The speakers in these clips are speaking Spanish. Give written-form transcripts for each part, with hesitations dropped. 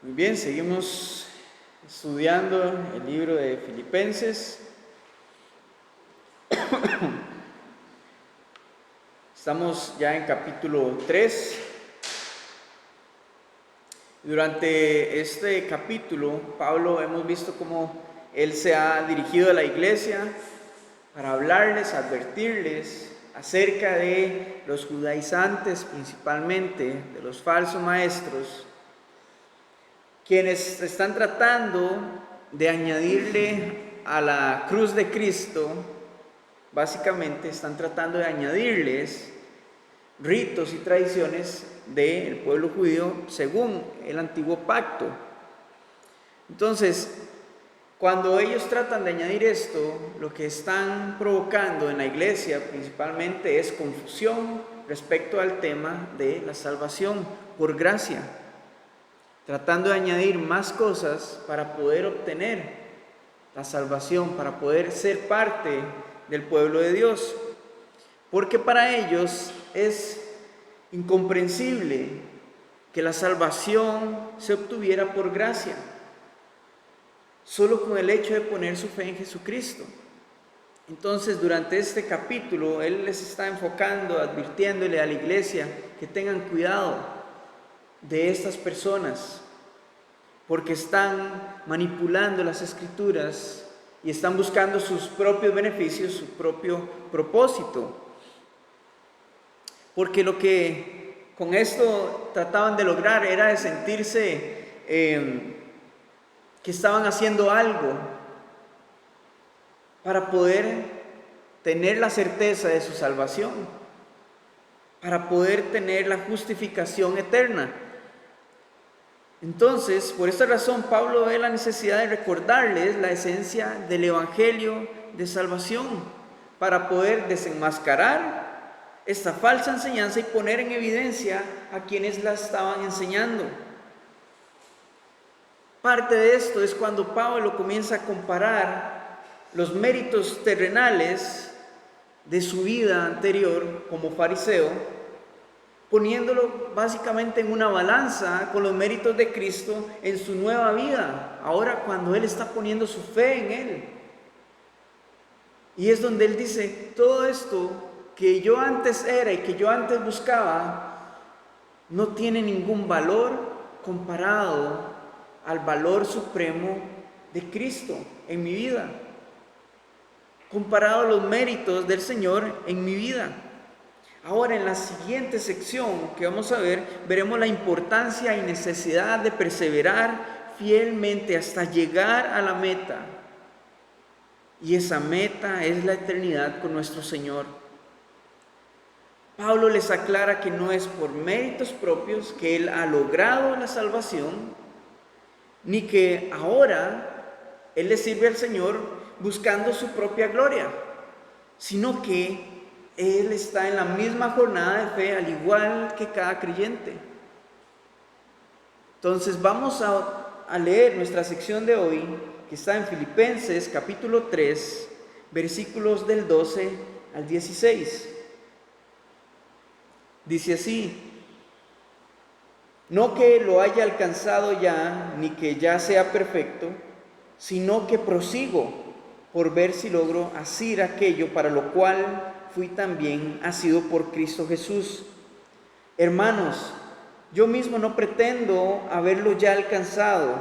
Muy bien, seguimos estudiando el libro de Filipenses. Estamos ya en capítulo 3. Durante este capítulo, Pablo hemos visto cómo él se ha dirigido a la iglesia para hablarles, advertirles acerca de los judaizantes principalmente, de los falsos maestros, quienes están tratando de añadirle a la cruz de Cristo, básicamente están tratando de añadirles ritos y tradiciones del pueblo judío según el antiguo pacto. Entonces, cuando ellos tratan de añadir esto, lo que están provocando en la iglesia principalmente es confusión respecto al tema de la salvación por gracia, tratando de añadir más cosas para poder obtener la salvación, para poder ser parte del pueblo de Dios. Porque para ellos es incomprensible que la salvación se obtuviera por gracia, solo con el hecho de poner su fe en Jesucristo. Entonces, durante este capítulo, él les está enfocando, advirtiéndole a la iglesia que tengan cuidado de estas personas, porque están manipulando las escrituras y están buscando sus propios beneficios, su propio propósito. Porque lo que con esto trataban de lograr era de sentirse que estaban haciendo algo para poder tener la certeza de su salvación, para poder tener la justificación eterna. Entonces, por esta razón, Pablo ve la necesidad de recordarles la esencia del evangelio de salvación, para poder desenmascarar esta falsa enseñanza y poner en evidencia a quienes la estaban enseñando. Parte de esto es cuando Pablo comienza a comparar los méritos terrenales de su vida anterior como fariseo, poniéndolo básicamente en una balanza con los méritos de Cristo en su nueva vida, ahora cuando él está poniendo su fe en él. Y es donde él dice, todo esto que yo antes era y que yo antes buscaba, no tiene ningún valor comparado al valor supremo de Cristo en mi vida, comparado a los méritos del Señor en mi vida. Ahora, en la siguiente sección que vamos a ver, veremos la importancia y necesidad de perseverar fielmente hasta llegar a la meta. Y esa meta es la eternidad con nuestro Señor. Pablo les aclara que no es por méritos propios que él ha logrado la salvación, ni que ahora él le sirve al Señor buscando su propia gloria, sino que él está en la misma jornada de fe, al igual que cada creyente. Entonces vamos a leer nuestra sección de hoy, que está en Filipenses capítulo 3, versículos del 12 al 16. Dice así: no que lo haya alcanzado ya, ni que ya sea perfecto, sino que prosigo por ver si logro asir aquello para lo cual fui también asido por Cristo Jesús. Hermanos, yo mismo no pretendo haberlo ya alcanzado,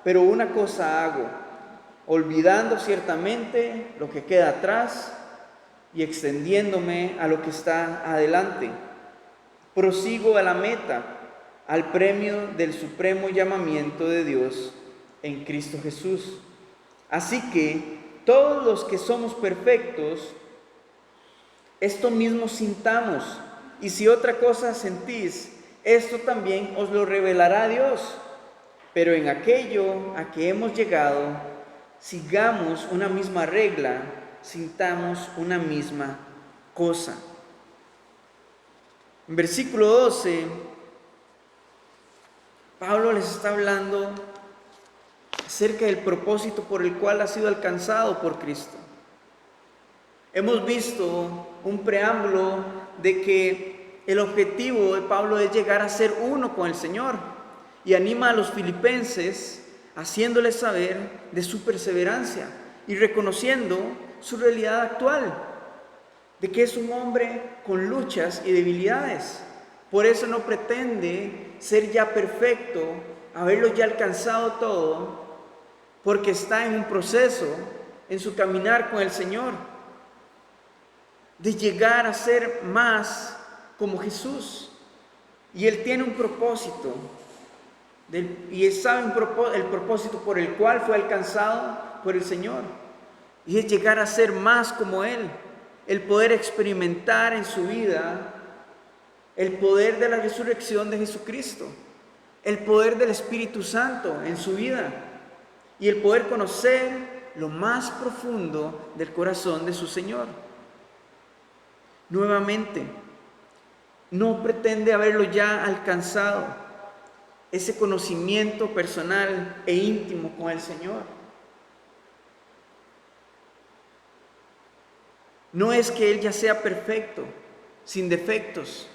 pero una cosa hago, olvidando ciertamente lo que queda atrás y extendiéndome a lo que está adelante. Prosigo a la meta, al premio del supremo llamamiento de Dios en Cristo Jesús. Así que todos los que somos perfectos, esto mismo sintamos, y si otra cosa sentís, esto también os lo revelará Dios. Pero en aquello a que hemos llegado, sigamos una misma regla, sintamos una misma cosa. En versículo 12, Pablo les está hablando acerca del propósito por el cual ha sido alcanzado por Cristo. Hemos visto un preámbulo de que el objetivo de Pablo es llegar a ser uno con el Señor. y anima a los filipenses haciéndoles saber de su perseverancia y reconociendo su realidad actual, de que es un hombre con luchas y debilidades. Por eso no pretende ser ya perfecto, haberlo ya alcanzado todo, porque está en un proceso en su caminar con el Señor, de llegar a ser más como Jesús. Y Él tiene un propósito, y Él sabe el propósito por el cual fue alcanzado por el Señor, y es llegar a ser más como Él, el poder experimentar en su vida el poder de la resurrección de Jesucristo, el poder del Espíritu Santo en su vida, y el poder conocer lo más profundo del corazón de su Señor. Nuevamente, no pretende haberlo ya alcanzado, ese conocimiento personal e íntimo con el Señor. No es que Él ya sea perfecto, sin defectos,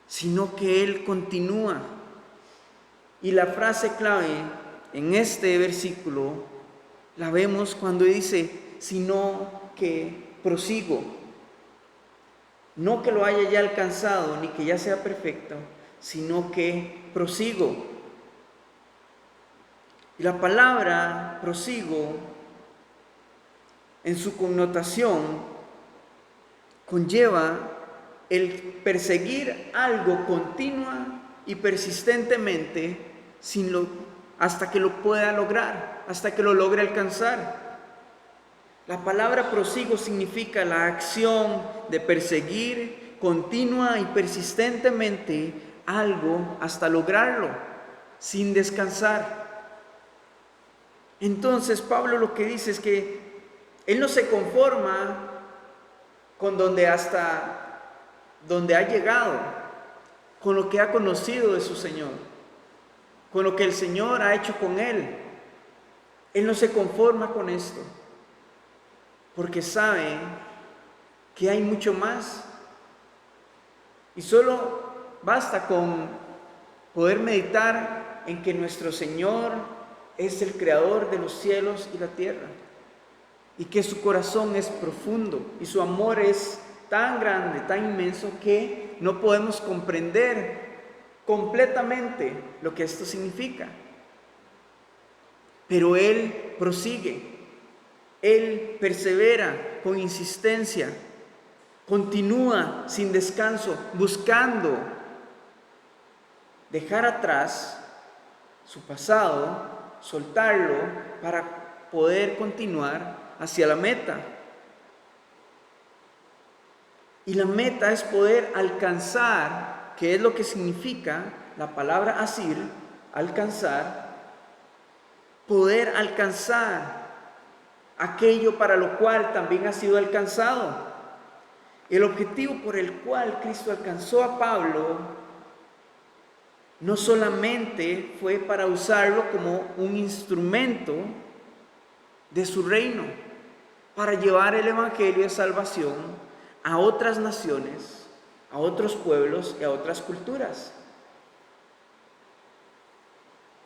sino que Él continúa. Y la frase clave en este versículo la vemos cuando dice, sino que prosigo. No que lo haya ya alcanzado, ni que ya sea perfecto, sino que prosigo. Y la palabra prosigo, en su connotación, conlleva el perseguir algo continua y persistentemente hasta que lo pueda lograr, hasta que lo logre alcanzar. La palabra prosigo significa la acción de perseguir continua y persistentemente algo hasta lograrlo, sin descansar. Entonces Pablo lo que dice es que él no se conforma con hasta donde ha llegado, con lo que ha conocido de su Señor, con lo que el Señor ha hecho con él. Él no se conforma con esto, porque sabe que hay mucho más. Y solo basta con poder meditar en que nuestro Señor es el creador de los cielos y la tierra, y que su corazón es profundo y su amor es tan grande, tan inmenso, que no podemos comprender completamente lo que esto significa. Pero Él prosigue, Él persevera con insistencia, continúa sin descanso, buscando dejar atrás su pasado, soltarlo para poder continuar hacia la meta. Y la meta es poder alcanzar, que es lo que significa la palabra asir, alcanzar, poder alcanzar aquello para lo cual también ha sido alcanzado. El objetivo por el cual Cristo alcanzó a Pablo no solamente fue para usarlo como un instrumento de su reino, para llevar el evangelio de salvación a otras naciones, a otros pueblos y a otras culturas.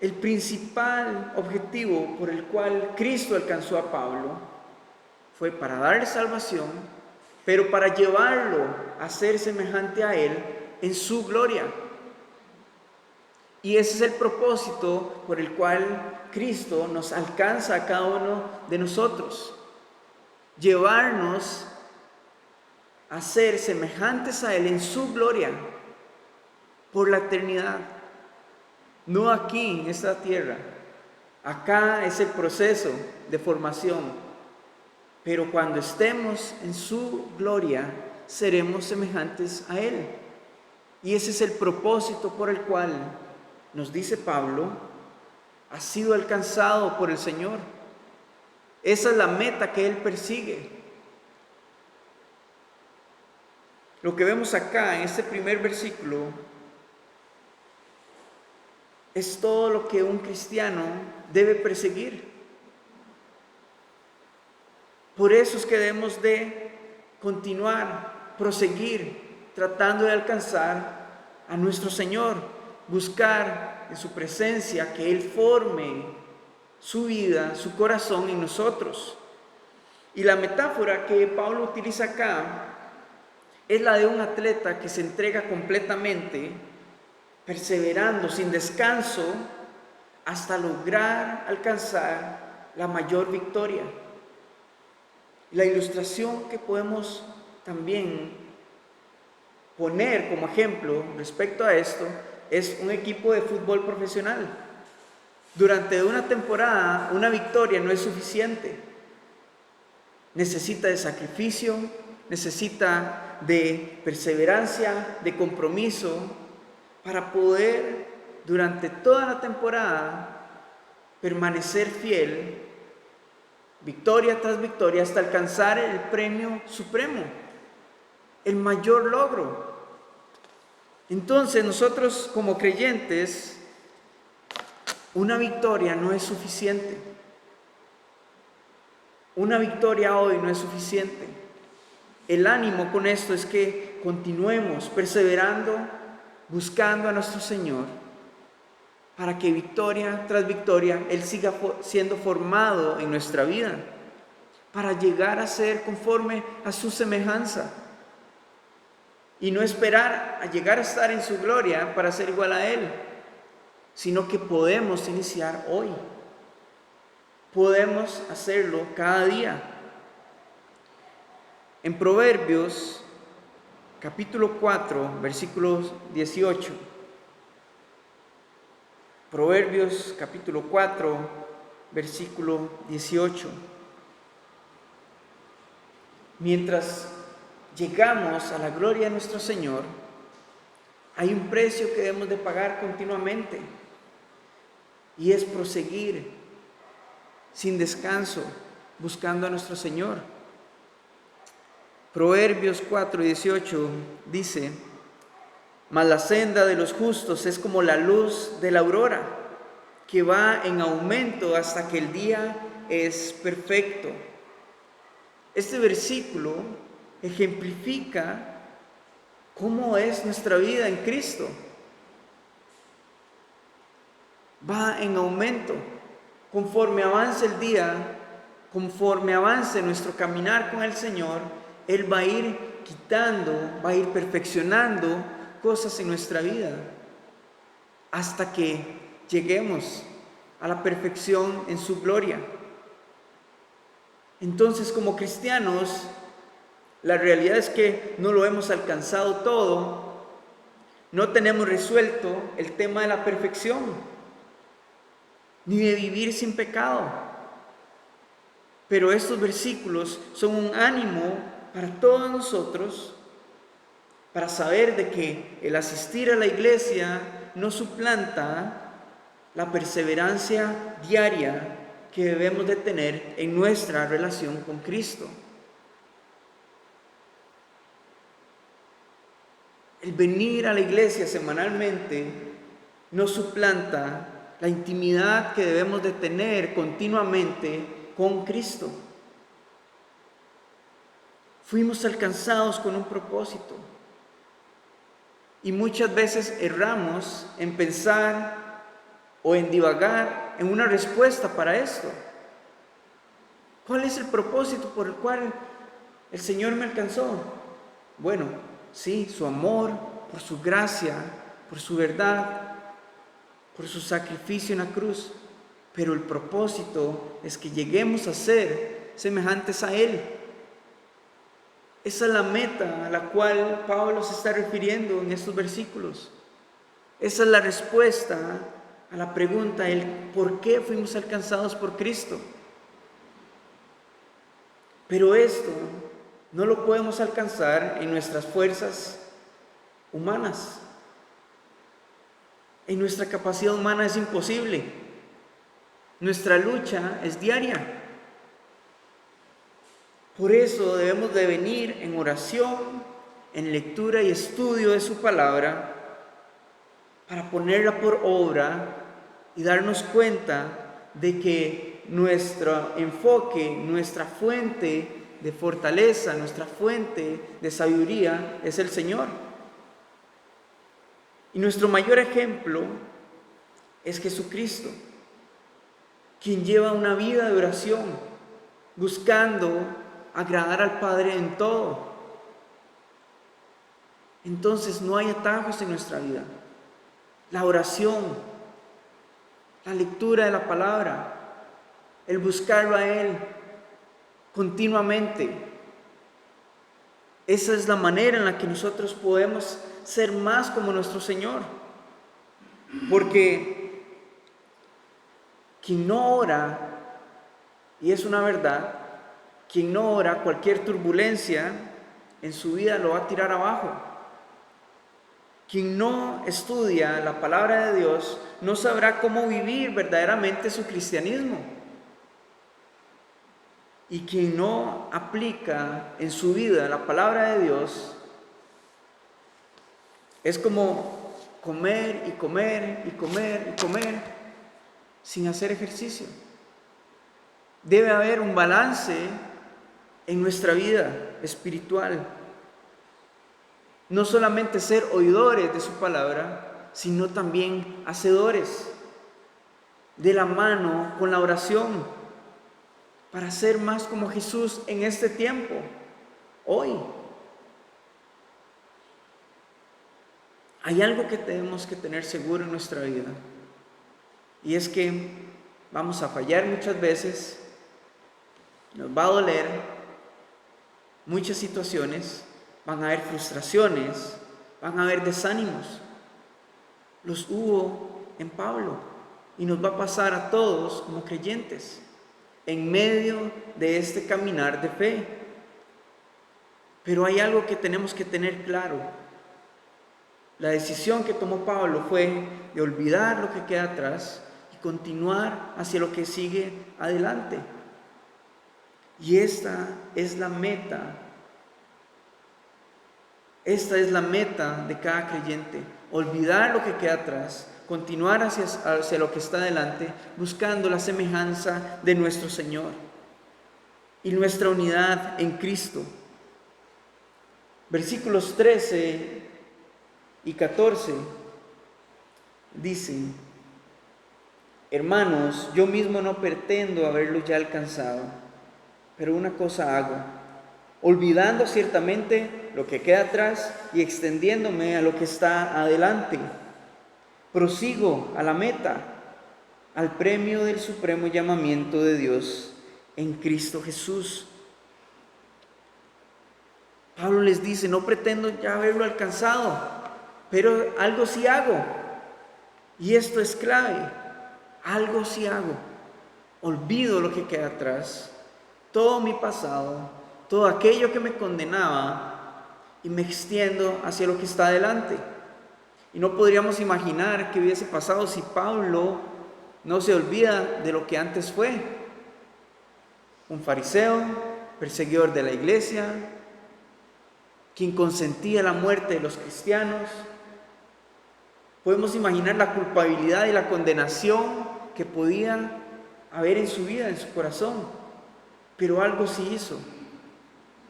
El principal objetivo por el cual Cristo alcanzó a Pablo fue para darle salvación, pero para llevarlo a ser semejante a Él en su gloria. Y ese es el propósito por el cual Cristo nos alcanza a cada uno de nosotros. Llevarnos a ser semejantes a Él en su gloria por la eternidad. No aquí en esta tierra. Acá es el proceso de formación. Pero cuando estemos en su gloria, seremos semejantes a Él. Y ese es el propósito por el cual, nos dice Pablo, ha sido alcanzado por el Señor. Esa es la meta que Él persigue. Lo que vemos acá en este primer versículo es todo lo que un cristiano debe perseguir. Por eso es que debemos de continuar, proseguir, tratando de alcanzar a nuestro Señor, buscar en su presencia que Él forme su vida, su corazón en nosotros. Y la metáfora que Pablo utiliza acá es la de un atleta que se entrega completamente, perseverando sin descanso hasta lograr alcanzar la mayor victoria. La ilustración que podemos también poner como ejemplo respecto a esto es un equipo de fútbol profesional. Durante una temporada, una victoria no es suficiente. Necesita de sacrificio, necesita de perseverancia, de compromiso, para poder durante toda la temporada permanecer fiel, victoria tras victoria, hasta alcanzar el premio supremo, el mayor logro. Entonces nosotros como creyentes, una victoria no es suficiente. Una victoria hoy no es suficiente. El ánimo con esto es que continuemos perseverando, buscando a nuestro Señor, para que victoria tras victoria Él siga siendo formado en nuestra vida, para llegar a ser conforme a su semejanza. Y no esperar a llegar a estar en su gloria para ser igual a Él, sino que podemos iniciar hoy. Podemos hacerlo cada día. En Proverbios, capítulo 4, versículos 18. Proverbios, capítulo 4, versículo 18. Mientras llegamos a la gloria de nuestro Señor, hay un precio que debemos de pagar continuamente, y es proseguir sin descanso, buscando a nuestro Señor. Proverbios 4:18 dice: mas la senda de los justos es como la luz de la aurora, que va en aumento hasta que el día es perfecto. Este versículo ejemplifica cómo es nuestra vida en Cristo. Va en aumento. Conforme avance el día, conforme avance nuestro caminar con el Señor, Él va a ir quitando, va a ir perfeccionando cosas en nuestra vida, hasta que lleguemos a la perfección en su gloria. Entonces, como cristianos, la realidad es que no lo hemos alcanzado todo, no tenemos resuelto el tema de la perfección, ni de vivir sin pecado. Pero estos versículos son un ánimo para todos nosotros, para saber de que el asistir a la iglesia no suplanta la perseverancia diaria que debemos de tener en nuestra relación con Cristo. El venir a la iglesia semanalmente no suplanta la intimidad que debemos de tener continuamente con Cristo. Fuimos alcanzados con un propósito, y muchas veces erramos en pensar o en divagar en una respuesta para esto. ¿Cuál es el propósito por el cual el Señor me alcanzó? Bueno, sí, su amor, por su gracia, por su verdad, por su sacrificio en la cruz. Pero el propósito es que lleguemos a ser semejantes a Él. Esa es la meta a la cual Pablo se está refiriendo en estos versículos. Esa es la respuesta a la pregunta, el por qué fuimos alcanzados por Cristo. Pero esto no lo podemos alcanzar en nuestras fuerzas humanas. En nuestra capacidad humana es imposible. Nuestra lucha es diaria. Por eso debemos de venir en oración, en lectura y estudio de su palabra, para ponerla por obra y darnos cuenta de que nuestro enfoque, nuestra fuente de fortaleza, nuestra fuente de sabiduría es el Señor. Y nuestro mayor ejemplo es Jesucristo, quien lleva una vida de oración, buscando agradar al Padre en todo. Entonces no hay atajos en nuestra vida. La oración, la lectura de la palabra, el buscarlo a Él continuamente. Esa es la manera en la que nosotros podemos ser más como nuestro Señor. Porque quien no ora, y es una verdad, quien no ora, cualquier turbulencia en su vida lo va a tirar abajo. Quien no estudia la palabra de Dios no sabrá cómo vivir verdaderamente su cristianismo. Y quien no aplica en su vida la palabra de Dios es como comer y comer y comer y comer sin hacer ejercicio. Debe haber un balance en nuestra vida espiritual. No solamente ser oidores de su palabra, sino también hacedores, de la mano con la oración, para ser más como Jesús en este tiempo, hoy. Hay algo que tenemos que tener seguro en nuestra vida, y es que vamos a fallar muchas veces, nos va a doler muchas situaciones, van a haber frustraciones, van a haber desánimos. Los hubo en Pablo y nos va a pasar a todos como creyentes en medio de este caminar de fe. Pero hay algo que tenemos que tener claro. La decisión que tomó Pablo fue de olvidar lo que queda atrás y continuar hacia lo que sigue adelante. Y esta es la meta. Esta es la meta de cada creyente. Olvidar lo que queda atrás, continuar hacia lo que está adelante, buscando la semejanza de nuestro Señor y nuestra unidad en Cristo. Versículos 13 y 14 dicen: hermanos, yo mismo no pretendo haberlo ya alcanzado, pero una cosa hago, olvidando ciertamente lo que queda atrás y extendiéndome a lo que está adelante. Prosigo a la meta, al premio del supremo llamamiento de Dios en Cristo Jesús. Pablo les dice: no pretendo ya haberlo alcanzado, pero algo sí hago. Y esto es clave. Algo sí hago. Olvido lo que queda atrás, todo mi pasado, todo aquello que me condenaba, y me extiendo hacia lo que está adelante. Y no podríamos imaginar qué hubiese pasado si Pablo no se olvida de lo que antes fue. Un fariseo, perseguidor de la iglesia, quien consentía la muerte de los cristianos. Podemos imaginar la culpabilidad y la condenación que podía haber en su vida, en su corazón. Pero algo sí hizo.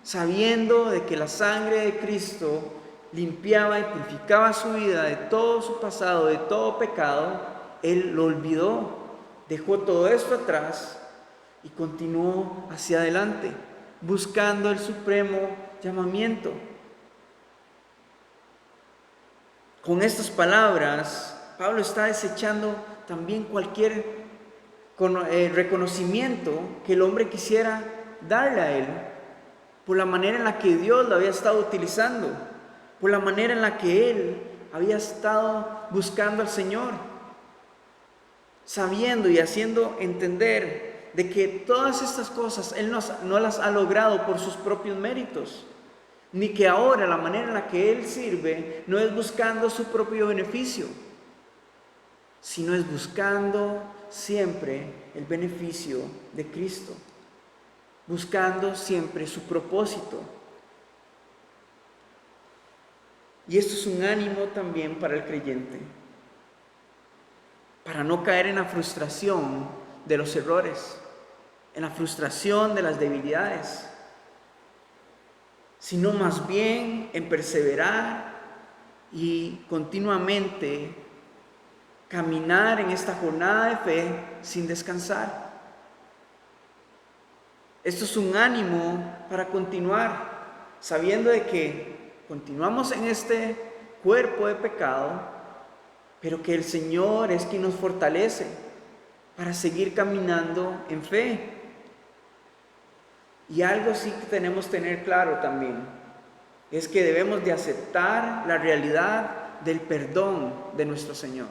Sabiendo de que la sangre de Cristo limpiaba y purificaba su vida de todo su pasado, de todo pecado, él lo olvidó, dejó todo esto atrás y continuó hacia adelante, buscando el supremo llamamiento. Con estas palabras, Pablo está desechando también cualquier reconocimiento que el hombre quisiera darle a él, por la manera en la que Dios lo había estado utilizando, por la manera en la que él había estado buscando al Señor, sabiendo y haciendo entender de que todas estas cosas él no las ha logrado por sus propios méritos, ni que ahora la manera en la que él sirve no es buscando su propio beneficio, sino es buscando siempre el beneficio de Cristo, buscando siempre su propósito. Y esto es un ánimo también para el creyente, para no caer en la frustración de los errores, en la frustración de las debilidades, sino más bien en perseverar y continuamente caminar en esta jornada de fe sin descansar. Esto es un ánimo para continuar, sabiendo de que continuamos en este cuerpo de pecado, pero que el Señor es quien nos fortalece para seguir caminando en fe. Y algo sí que tenemos que tener claro también, es que debemos de aceptar la realidad del perdón de nuestro Señor,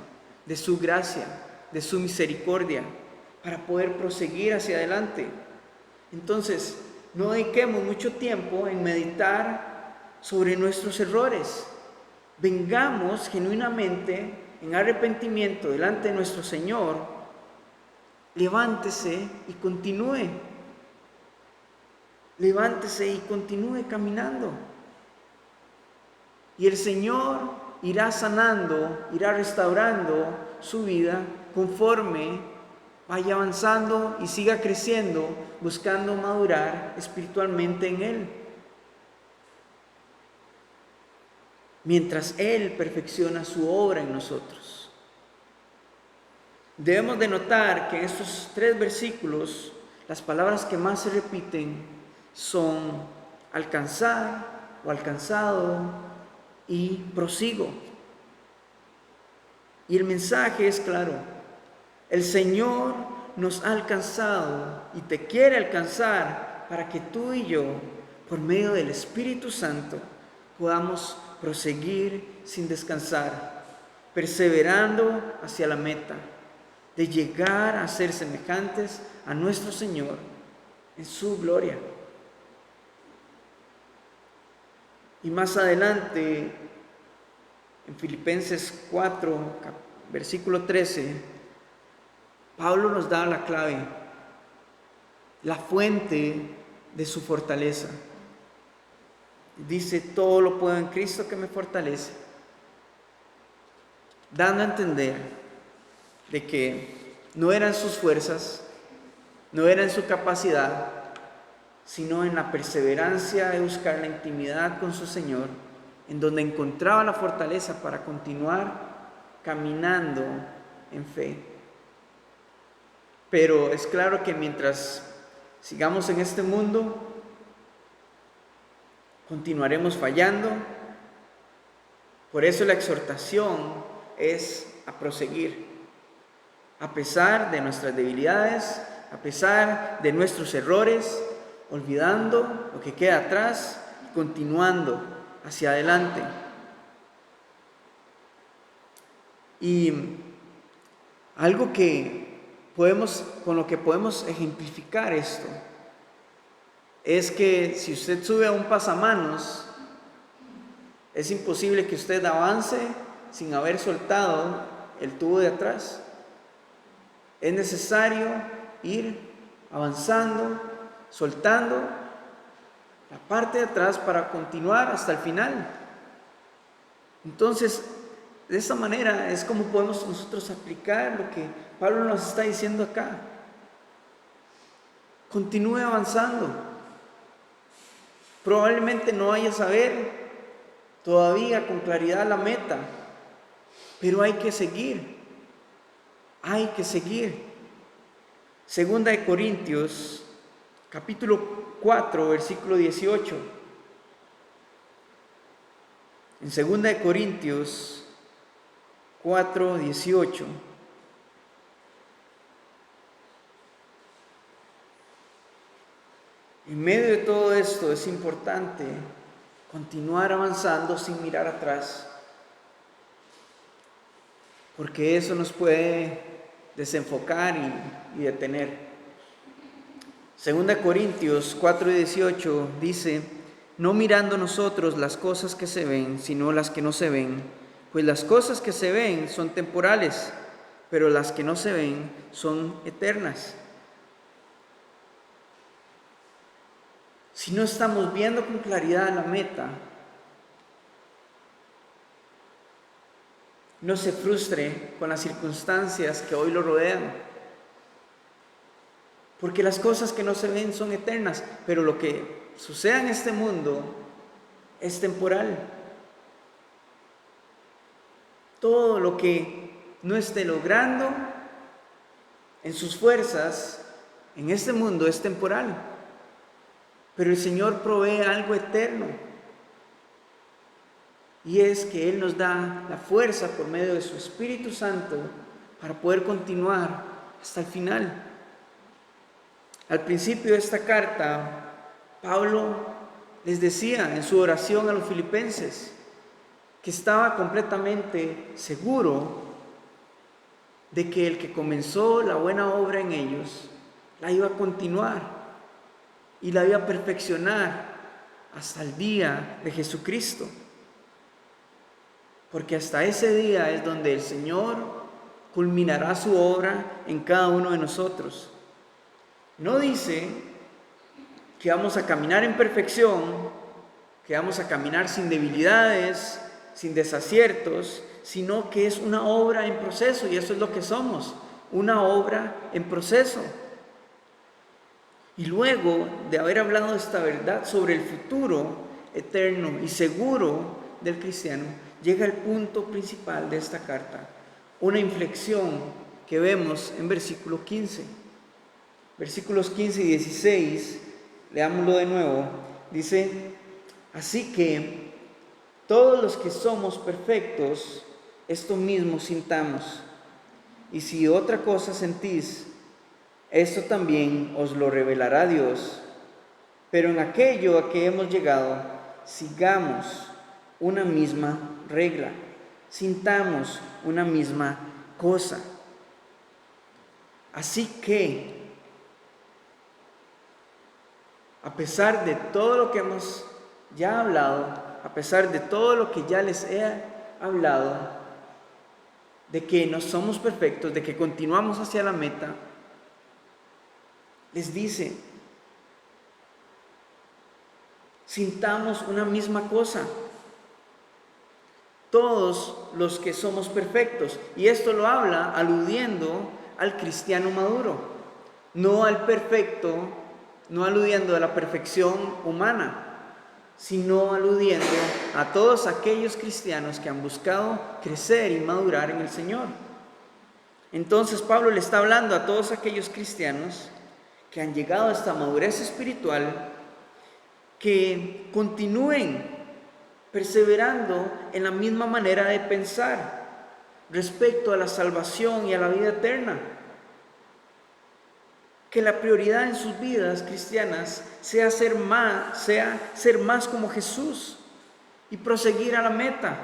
de su gracia, de su misericordia, para poder proseguir hacia adelante. Entonces, no dediquemos mucho tiempo en meditar sobre nuestros errores. Vengamos genuinamente en arrepentimiento delante de nuestro Señor. Levántese y continúe. Levántese y continúe caminando. Y el Señor irá sanando, irá restaurando su vida conforme vaya avanzando y siga creciendo, buscando madurar espiritualmente en Él. Mientras Él perfecciona su obra en nosotros. Debemos de notar que en estos 3 versículos, las palabras que más se repiten son alcanzar o alcanzado y prosigo. Y el mensaje es claro: el Señor nos ha alcanzado y te quiere alcanzar para que tú y yo, por medio del Espíritu Santo, podamos proseguir sin descansar, perseverando hacia la meta de llegar a ser semejantes a nuestro Señor en su gloria. Y más adelante, en Filipenses 4, versículo 13, Pablo nos da la clave, la fuente de su fortaleza. Dice: todo lo puedo en Cristo que me fortalece, dando a entender de que no eran sus fuerzas, no era en su capacidad, sino en la perseverancia de buscar la intimidad con su Señor, en donde encontraba la fortaleza para continuar caminando en fe. Pero es claro que mientras sigamos en este mundo, continuaremos fallando. Por eso la exhortación es a proseguir, a pesar de nuestras debilidades, a pesar de nuestros errores, olvidando lo que queda atrás y continuando hacia adelante. Y algo con lo que podemos ejemplificar esto es que si usted sube a un pasamanos, es imposible que usted avance sin haber soltado el tubo de atrás. Es necesario ir avanzando, soltando la parte de atrás para continuar hasta el final. Entonces, de esta manera es como podemos nosotros aplicar lo que Pablo nos está diciendo acá. Continúe avanzando. Probablemente no vayas a ver todavía con claridad la meta, pero hay que seguir. Hay que seguir. Segunda de Corintios, capítulo 4, versículo 18. En Segunda de Corintios 4, 18. En medio de todo esto es importante continuar avanzando sin mirar atrás, porque eso nos puede desenfocar y detener. Segunda Corintios 4 y 18 dice: no mirando nosotros las cosas que se ven, sino las que no se ven, pues las cosas que se ven son temporales, pero las que no se ven son eternas. Si no estamos viendo con claridad la meta, no se frustre con las circunstancias que hoy lo rodean, porque las cosas que no se ven son eternas, pero lo que suceda en este mundo es temporal. Todo lo que no esté logrando en sus fuerzas en este mundo es temporal, pero el Señor provee algo eterno, y es que Él nos da la fuerza por medio de su Espíritu Santo para poder continuar hasta el final. Al principio de esta carta, Pablo les decía en su oración a los filipenses que estaba completamente seguro de que el que comenzó la buena obra en ellos la iba a continuar y la iba a perfeccionar hasta el día de Jesucristo. Porque hasta ese día es donde el Señor culminará su obra en cada uno de nosotros. No dice que vamos a caminar en perfección, que vamos a caminar sin debilidades, sin desaciertos, sino que es una obra en proceso, y eso es lo que somos, una obra en proceso. Y luego de haber hablado de esta verdad sobre el futuro eterno y seguro del cristiano, llega el punto principal de esta carta, una inflexión que vemos en versículo 15. Versículos 15 y 16, leámoslo de nuevo, dice: así que todos los que somos perfectos, esto mismo sintamos, y si otra cosa sentís, esto también os lo revelará Dios. Pero en aquello a que hemos llegado, sigamos una misma regla, sintamos una misma cosa. Así que, a pesar de todo lo que hemos ya hablado, a pesar de todo lo que ya les he hablado, de que no somos perfectos, de que continuamos hacia la meta, les dice: sintamos una misma cosa, todos los que somos perfectos. Y esto lo habla aludiendo al cristiano maduro, no al perfecto, no aludiendo a la perfección humana, sino aludiendo a todos aquellos cristianos que han buscado crecer y madurar en el Señor. Entonces Pablo le está hablando a todos aquellos cristianos que han llegado a esta madurez espiritual, que continúen perseverando en la misma manera de pensar respecto a la salvación y a la vida eterna. Que la prioridad en sus vidas cristianas sea ser más como Jesús y proseguir a la meta,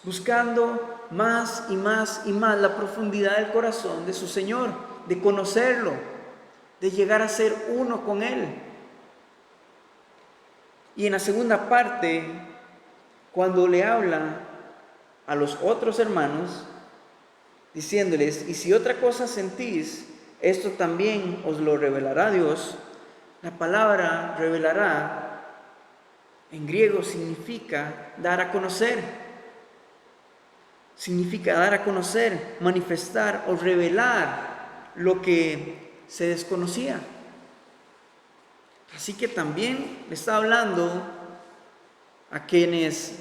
buscando más y más y más la profundidad del corazón de su Señor, de conocerlo, de llegar a ser uno con Él. Y en la segunda parte, cuando le habla a los otros hermanos, diciéndoles: y si otra cosa sentís, esto también os lo revelará Dios. La palabra revelará en griego significa dar a conocer. Significa dar a conocer, manifestar o revelar lo que se desconocía. Así que también le está hablando a quienes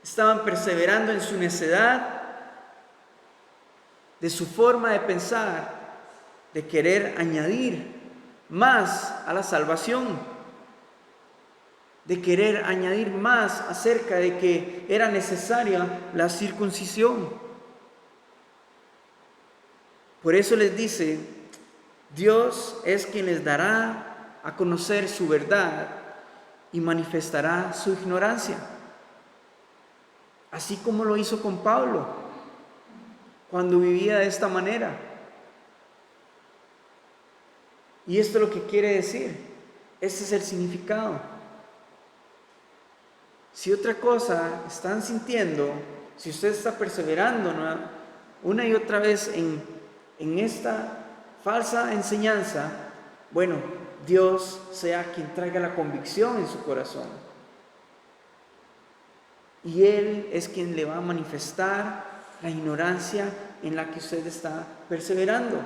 estaban perseverando en su necedad, de su forma de pensar, de querer añadir más a la salvación, de querer añadir más acerca de que era necesaria la circuncisión. Por eso les dice: Dios es quien les dará a conocer su verdad y manifestará su ignorancia, así como lo hizo con Pablo cuando vivía de esta manera. Y esto es lo que quiere decir, este es el significado. Si otra cosa están sintiendo, si usted está perseverando, ¿no?, una y otra vez en esta falsa enseñanza, bueno, Dios sea quien traiga la convicción en su corazón. Y Él es quien le va a manifestar la ignorancia en la que usted está perseverando,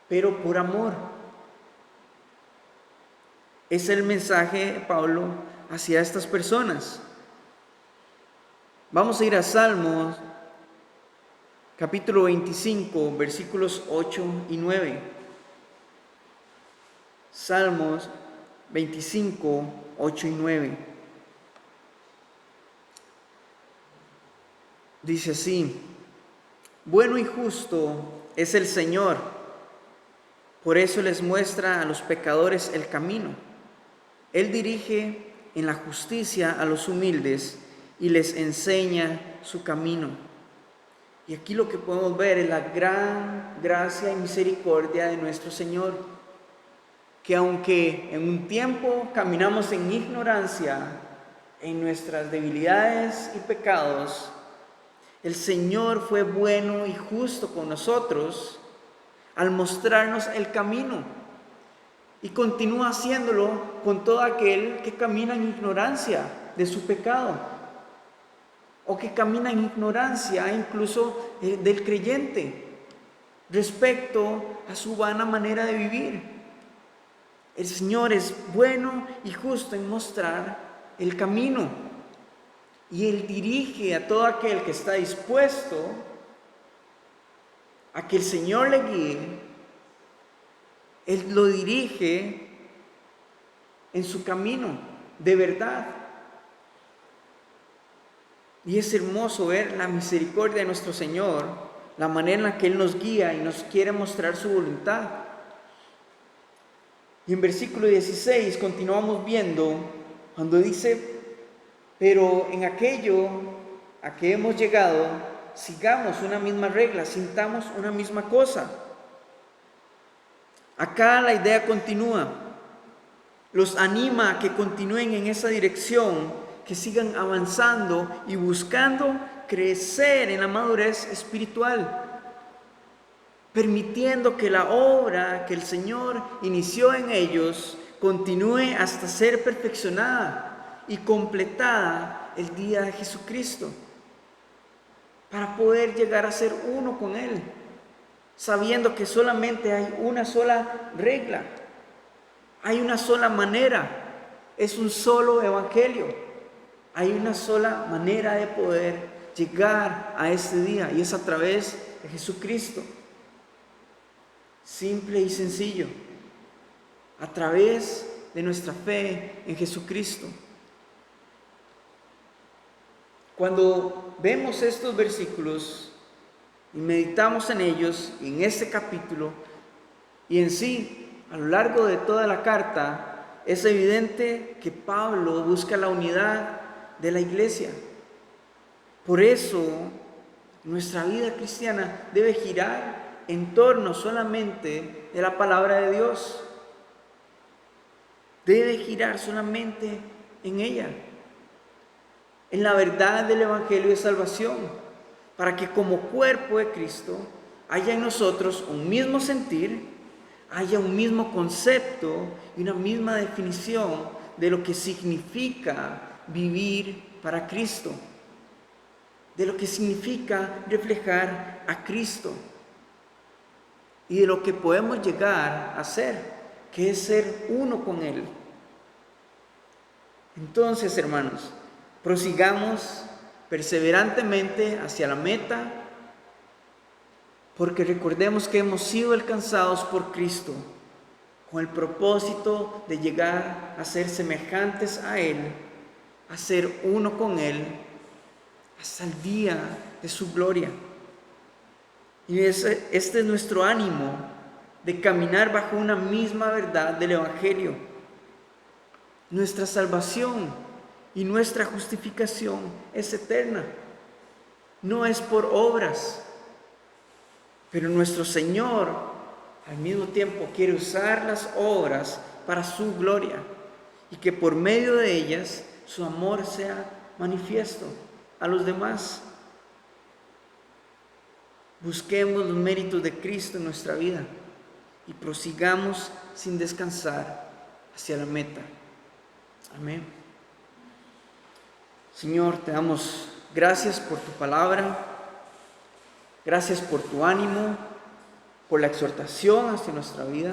pero por amor. Es el mensaje de Pablo hacia estas personas. Vamos a ir a Salmos, capítulo 25, versículos 8 y 9. Salmos 25, 8 y 9. Dice así: bueno y justo es el Señor, por eso les muestra a los pecadores el camino. Él dirige en la justicia a los humildes y les enseña su camino. Y aquí lo que podemos ver es la gran gracia y misericordia de nuestro Señor, que aunque en un tiempo caminamos en ignorancia, en nuestras debilidades y pecados, el Señor fue bueno y justo con nosotros al mostrarnos el camino, y continúa haciéndolo con todo aquel que camina en ignorancia de su pecado, o que camina en ignorancia incluso del creyente respecto a su vana manera de vivir. El Señor es bueno y justo en mostrar el camino, y Él dirige a todo aquel que está dispuesto a que el Señor le guíe. Él lo dirige en su camino de verdad. Y es hermoso ver la misericordia de nuestro Señor, la manera en la que Él nos guía y nos quiere mostrar su voluntad. Y en versículo 16 continuamos viendo cuando dice: pero en aquello a que hemos llegado, sigamos una misma regla, sintamos una misma cosa. Acá la idea continúa. Los anima a que continúen en esa dirección, que sigan avanzando y buscando crecer en la madurez espiritual, permitiendo que la obra que el Señor inició en ellos continúe hasta ser perfeccionada y completada el día de Jesucristo, para poder llegar a ser uno con Él, sabiendo que solamente hay una sola regla, hay una sola manera, es un solo evangelio, hay una sola manera de poder llegar a este día, y es a través de Jesucristo. Simple y sencillo, a través de nuestra fe en Jesucristo. Cuando vemos estos versículos y meditamos en ellos, en este capítulo y en sí, a lo largo de toda la carta, es evidente que Pablo busca la unidad de la iglesia. Por eso, nuestra vida cristiana debe girar en torno solamente de la palabra de Dios. Debe girar solamente en ella, en la verdad del Evangelio de salvación, para que como cuerpo de Cristo haya en nosotros un mismo sentir, haya un mismo concepto y una misma definición de lo que significa vivir para Cristo, de lo que significa reflejar a Cristo y de lo que podemos llegar a ser, que es ser uno con Él. Entonces, hermanos, prosigamos perseverantemente hacia la meta, porque recordemos que hemos sido alcanzados por Cristo con el propósito de llegar a ser semejantes a Él, a ser uno con Él hasta el día de su gloria. Y este es nuestro ánimo de caminar bajo una misma verdad del Evangelio. Nuestra salvación y nuestra justificación es eterna, no es por obras, pero nuestro Señor al mismo tiempo quiere usar las obras para su gloria, y que por medio de ellas su amor sea manifiesto a los demás. Busquemos los méritos de Cristo en nuestra vida y prosigamos sin descansar hacia la meta. Amén. Señor, te damos gracias por tu palabra, gracias por tu ánimo, por la exhortación hacia nuestra vida,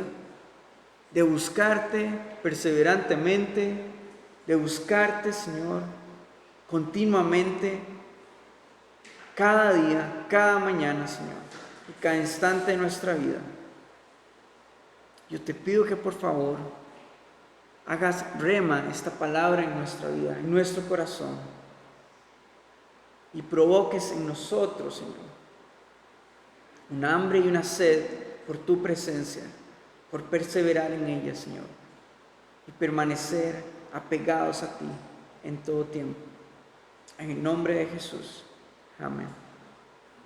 de buscarte perseverantemente, de buscarte, Señor, continuamente, cada día, cada mañana, Señor, y cada instante de nuestra vida. Yo te pido que por favor hagas rema esta palabra en nuestra vida, en nuestro corazón, y provoques en nosotros, Señor, un hambre y una sed por tu presencia, por perseverar en ella, Señor, y permanecer apegados a ti en todo tiempo. En el nombre de Jesús. Amén.